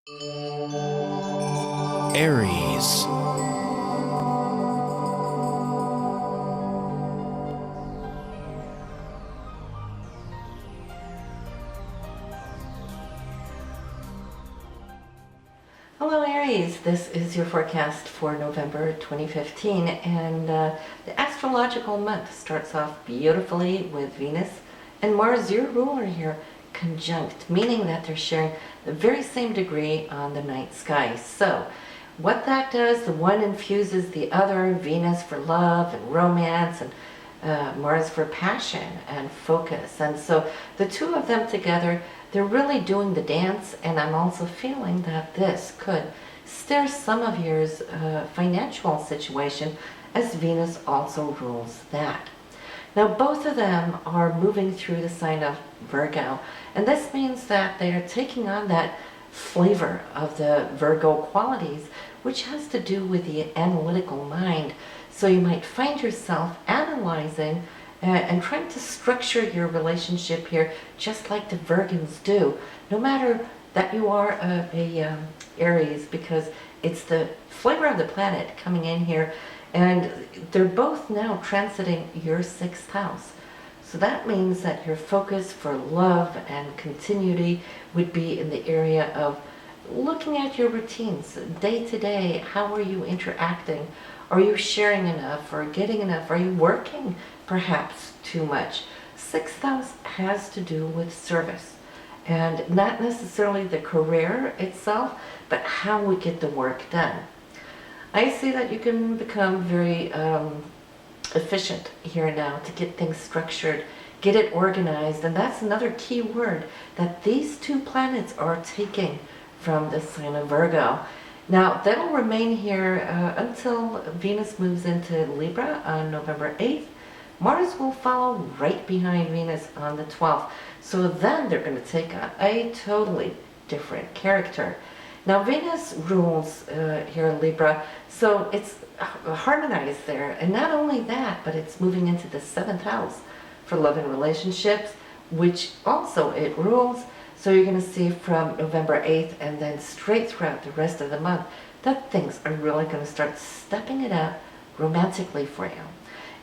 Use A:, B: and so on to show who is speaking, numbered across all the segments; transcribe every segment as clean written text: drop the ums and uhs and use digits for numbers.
A: Aries.
B: Hello Aries, this is your forecast for November 2015, and the astrological month starts off beautifully with Venus and Mars, your ruler here, conjunct, meaning that they're sharing the very same degree on the night sky. So what that does, the one infuses the other, Venus for love and romance, and Mars for passion and focus. And so the two of them together, they're really doing the dance, and I'm also feeling that this could stir some of your financial situation, as Venus also rules that. Now both of them are moving through the sign of Virgo, and this means that they are taking on that flavor of the Virgo qualities, which has to do with the analytical mind. So you might find yourself analyzing and trying to structure your relationship here just like the Virgins do, no matter that you are a Aries, because it's the flavor of the planet coming in here, and they're both now transiting your 6th house. So that means that your focus for love and continuity would be in the area of looking at your routines day to day. How are you interacting? Are you sharing enough or getting enough? Are you working perhaps too much? 6th house has to do with service, and not necessarily the career itself, but how we get the work done. I see that you can become very efficient here now to get things structured, get it organized, and that's another key word that these two planets are taking from the sign of Virgo. Now, that'll remain here until Venus moves into Libra on November 8th. Mars will follow right behind Venus on the 12th. So then they're going to take on a totally different character. Now, Venus rules here in Libra, so it's harmonized there. And not only that, but it's moving into the 7th house for love and relationships, which also it rules. So you're going to see from November 8th and then straight throughout the rest of the month that things are really going to start stepping it up romantically for you.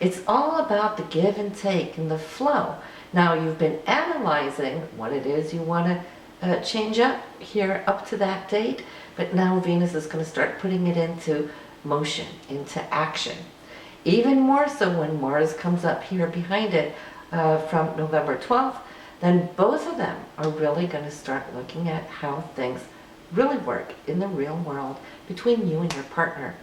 B: It's all about the give and take and the flow. Now you've been analyzing what it is you want to change up here up to that date, but now Venus is going to start putting it into motion, into action. Even more so when Mars comes up here behind it from November 12th, then both of them are really going to start looking at how things really work in the real world between you and your partner.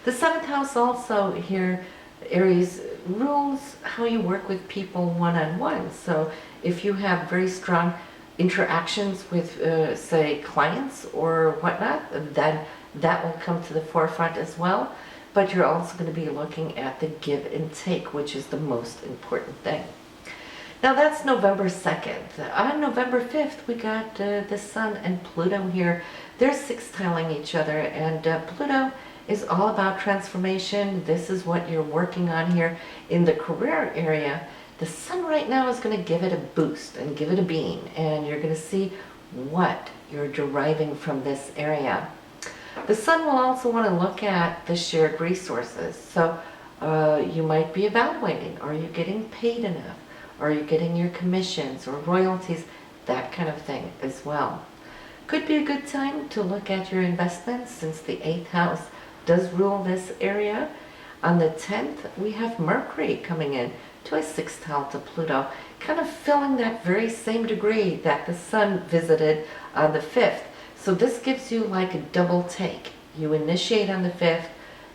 B: The 7th house also here, Aries, rules how you work with people one-on-one. So if you have very strong interactions with, say, clients or whatnot, then that will come to the forefront as well. But you're also going to be looking at the give and take, which is the most important thing. Now that's November 2nd. On November 5th, we got the Sun and Pluto here. They're sextiling each other, and Pluto is all about transformation. This is what you're working on here in the career area. The Sun right now is going to give it a boost and give it a beam, and you're going to see what you're deriving from this area. The Sun will also want to look at the shared resources. So you might be evaluating, are you getting paid enough? Are you getting your commissions or royalties? That kind of thing as well. Could be a good time to look at your investments, since the 8th house does rule this area. On the 10th, we have Mercury coming in to a 6th house to Pluto, kind of filling that very same degree that the Sun visited on the 5th. So this gives you like a double take. You initiate on the 5th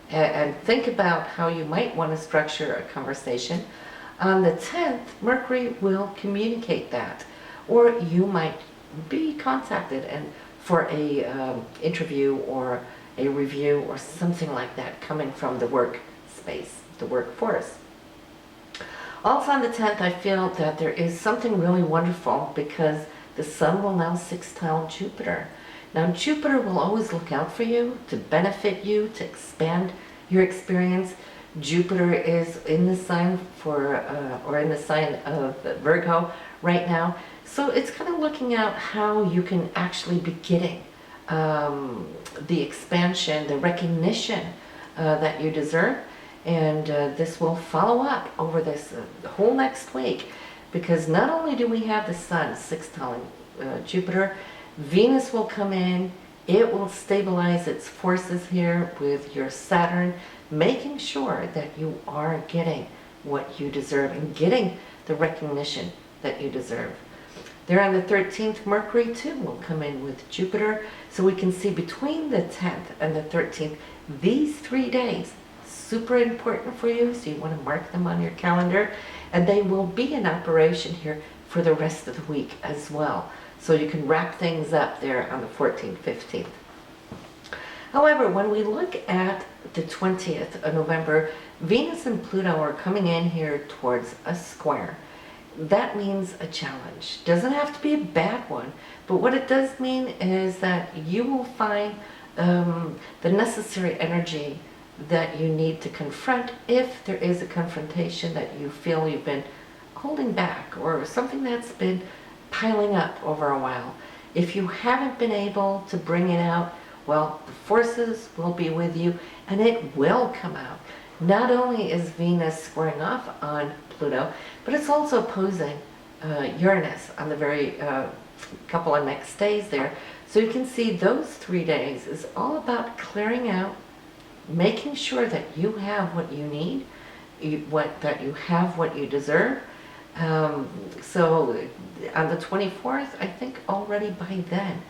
B: and think about how you might want to structure a conversation. On the 10th, Mercury will communicate that, or you might be contacted and for a interview or a review or something like that coming from the work space, the workforce. Also on the 10th, I feel that there is something really wonderful because the Sun will now sextile Jupiter. Now Jupiter will always look out for you, to benefit you, to expand your experience. Jupiter is in the sign for, or in the sign of Virgo right now. So it's kind of looking at how you can actually be getting the expansion, the recognition that you deserve. And this will follow up over this whole next week, because not only do we have the Sun sextiling Jupiter, Venus will come in. It will stabilize its forces here with your Saturn, making sure that you are getting what you deserve and getting the recognition that you deserve. There on the 13th, Mercury too will come in with Jupiter. So we can see between the 10th and the 13th, these 3 days, super important for you. So you want to mark them on your calendar, and they will be in operation here for the rest of the week as well. So you can wrap things up there on the 14th, 15th. However, when we look at the 20th of November, Venus and Pluto are coming in here towards a square. That means a challenge. Doesn't have to be a bad one, but what it does mean is that you will find the necessary energy that you need to confront if there is a confrontation that you feel you've been holding back, or something that's been piling up over a while. If you haven't been able to bring it out, well, the forces will be with you and it will come out. Not only is Venus squaring off on Pluto, but it's also opposing Uranus on the very couple of next days there. So you can see those 3 days is all about clearing out, making sure that you have what you need, that you have what you deserve. So on the 24th, I think already by then,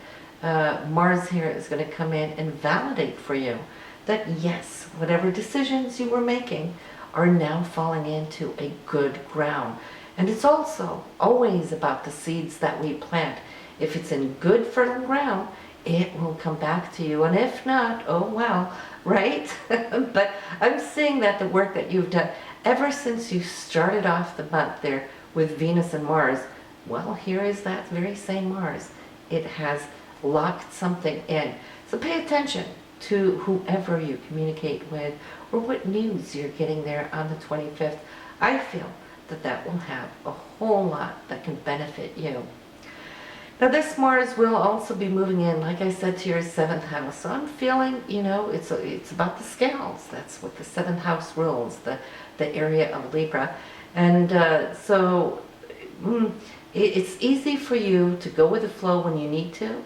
B: Mars here is going to come in and validate for you that yes, whatever decisions you were making are now falling into a good ground. And it's also always about the seeds that we plant. If it's in good fertile ground, it will come back to you. And if not, oh well, right? But I'm seeing that the work that you've done ever since you started off the month there with Venus and Mars, well, here is that very same Mars. It has locked something in. So pay attention to whoever you communicate with or what news you're getting there on the 25th. I feel that that will have a whole lot that can benefit you. Now this Mars will also be moving in, like I said, to your 7th house. So I'm feeling, you know, it's about the scales. That's what the 7th house rules, the area of Libra. And it's easy for you to go with the flow when you need to,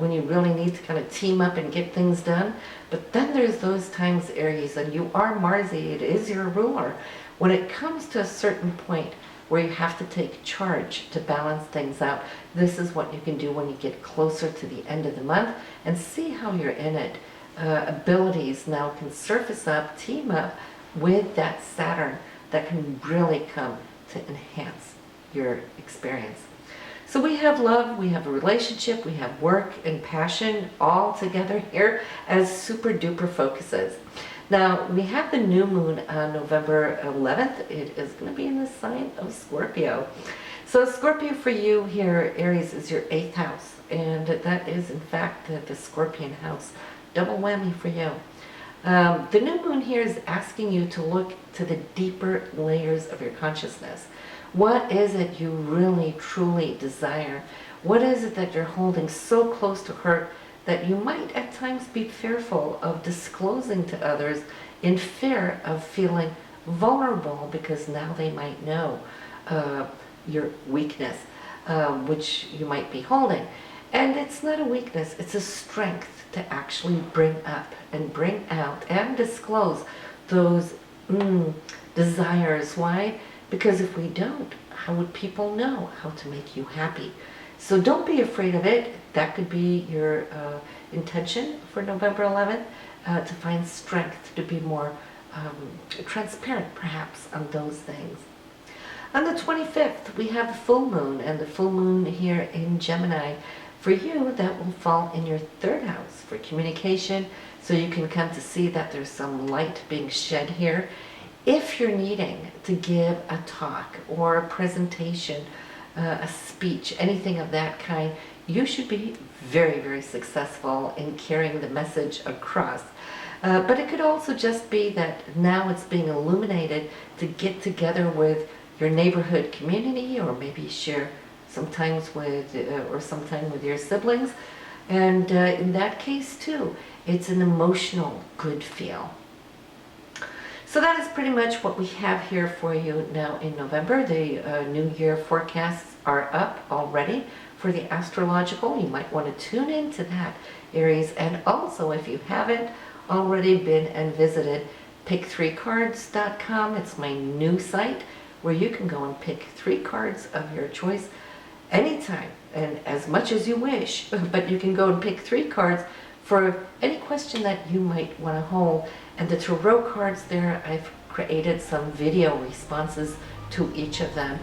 B: when you really need to kind of team up and get things done. But then there's those times, Aries, and you are Marsy, it is your ruler. When it comes to a certain point where you have to take charge to balance things out, this is what you can do when you get closer to the end of the month and see how you're in it. Abilities now can surface up, team up with that Saturn that can really come to enhance your experience. So we have love, we have a relationship, we have work and passion all together here as super duper focuses. Now we have the new moon on November 11th. It is going to be in the sign of Scorpio. So Scorpio for you here, Aries, is your 8th house, and that is in fact the Scorpion house. Double whammy for you. The new moon here is asking you to look to the deeper layers of your consciousness. What is it you really, truly desire? What is it that you're holding so close to heart that you might at times be fearful of disclosing to others in fear of feeling vulnerable because now they might know your weakness, which you might be holding. And it's not a weakness, it's a strength to actually bring up and bring out and disclose those desires. Why? Because if we don't, how would people know how to make you happy? So don't be afraid of it. That could be your intention for November 11th, to find strength, to be more transparent perhaps on those things. On the 25th, we have the full moon, and the full moon here in Gemini. For you, that will fall in your 3rd house for communication, so you can come to see that there's some light being shed here. If you're needing to give a talk or a presentation, a speech, anything of that kind, you should be very, very successful in carrying the message across. But it could also just be that now it's being illuminated to get together with your neighborhood community, or maybe share sometimes with, or sometime with your siblings. And in that case too, it's an emotional good feel. So that is pretty much what we have here for you now in November. The New Year forecasts are up already for the astrological. You might want to tune into that, Aries. And also, if you haven't already been and visited pick3cards.com, it's my new site where you can go and pick 3 cards of your choice anytime and as much as you wish. But you can go and pick 3 cards for any question that you might want to hold. And the tarot cards there, I've created some video responses to each of them.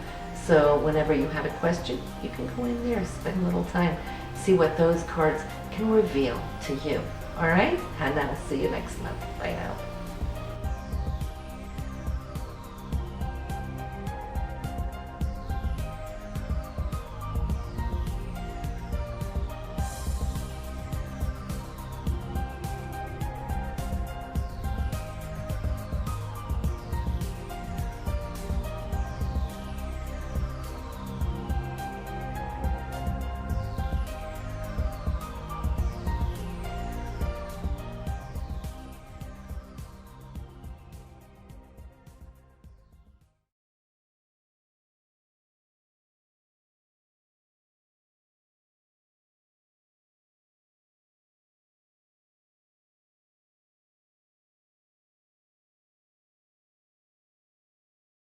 B: So whenever you have a question, you can go in there, spend a little time, see what those cards can reveal to you. All right? And I'll see you next month. Bye now.